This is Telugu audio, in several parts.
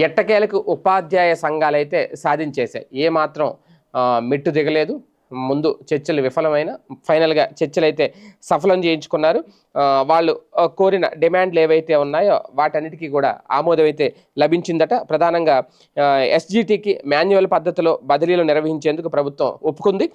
ఎట్టకేలకు ఉపాధ్యాయ సంఘాలైతే సాధించేశాయి. ఏమాత్రం మెట్టు దిగలేదు. ముందు చర్చలు విఫలమైన ఫైనల్‌గా చర్చలైతే సఫలం చేయించుకున్నారు. వాళ్ళు కోరిన డిమాండ్‌లు ఏవైతే ఉన్నాయో వాటన్నిటికి కూడా ఆమోదం అయితే లభించిందట. ప్రధానంగా ఎస్‌జీటీకి మాన్యువల్ పద్ధతిలో బదిలీలు నిర్వహించేందుకు ప్రభుత్వం ఒప్పుకుంది.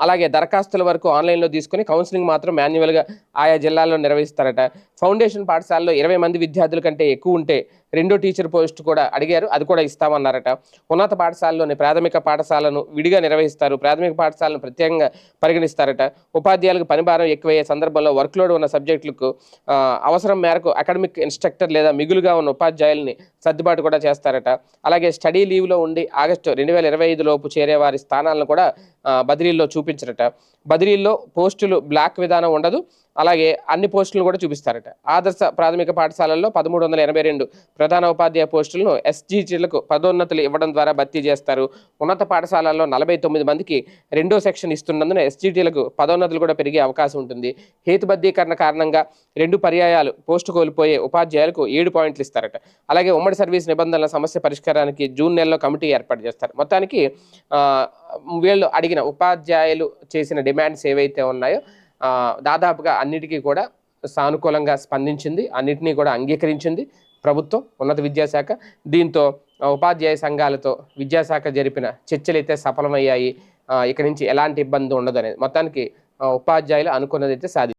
అలాగే దరఖాస్తుల వరకు ఆన్‌లైన్‌లో తీసుకొని కౌన్సెలింగ్ మాత్రం మాన్యువల్‌గా ఆయా జిల్లాల్లో నిర్వహిస్తారట. ఫౌండేషన్ పాఠశాలలో 20 మంది విద్యార్థుల కంటే ఎక్కువ ఉంటే రెండో టీచర్ పోస్ట్ కూడా అడిగారు. అది కూడా ఇస్తామన్నారట. ఉన్నత పాఠశాలలోని ప్రాథమిక పాఠశాలను విడిగా నిర్వహిస్తారు. ప్రాథమిక పాఠశాలను ప్రత్యేకంగా పరిగణిస్తారట. ఉపాధ్యాయులకు పని భారం ఎక్కువయ్యే సందర్భంలో వర్క్‌లోడ్ ఉన్న సబ్జెక్టులకు అవసరం మేరకు అకాడమిక్ ఇన్‌స్ట్రక్టర్ లేదా మిగులుగా ఉన్న ఉపాధ్యాయుల్ని సర్దుబాటు కూడా చేస్తారట. అలాగే స్టడీ లీవ్‌లో ఉండి ఆగస్టు 2025 లోపు చేరే వారి స్థానాలను కూడా బదిలీల్లో చూపించరట. బదిలీల్లో పోస్టులు బ్లాక్ విధానం ఉండదు. అలాగే అన్ని పోస్టులను కూడా చూపిస్తారట. ఆదర్శ ప్రాథమిక పాఠశాలల్లో 1382 ప్రధాన ఉపాధ్యాయ పోస్టులను ఎస్‌జీటీలకు పదోన్నతులు ఇవ్వడం ద్వారా భర్తీ చేస్తారు. ఉన్నత పాఠశాలల్లో 49 మందికి రెండో సెక్షన్ ఇస్తున్నందున ఎస్‌జీటీలకు పదోన్నతులు కూడా పెరిగే అవకాశం ఉంటుంది. హేతుబద్ధీకరణ కారణంగా 2 పర్యాయాలు పోస్టు కోల్పోయే ఉపాధ్యాయులకు 7 పాయింట్లు ఇస్తారట. అలాగే ఉమ్మడి సర్వీస్ నిబంధనల సమస్య పరిష్కారానికి జూన్ నెలలో కమిటీ ఏర్పాటు చేస్తారు. మొత్తానికి వీళ్ళు అడిగిన ఉపాధ్యాయులు చేసిన డిమాండ్స్ ఏవైతే ఉన్నాయో దాదాపుగా అన్నిటికీ కూడా సానుకూలంగా స్పందించింది. అన్నిటినీ కూడా అంగీకరించింది ప్రభుత్వం, ఉన్నత విద్యాశాఖ. దీంతో ఉపాధ్యాయ సంఘాలతో విద్యాశాఖ జరిపిన చర్చలైతే సఫలమయ్యాయి. ఇక నుంచి ఎలాంటి ఇబ్బంది ఉండదనేది మొత్తానికి ఉపాధ్యాయులు అనుకున్నదైతే సాధించారు.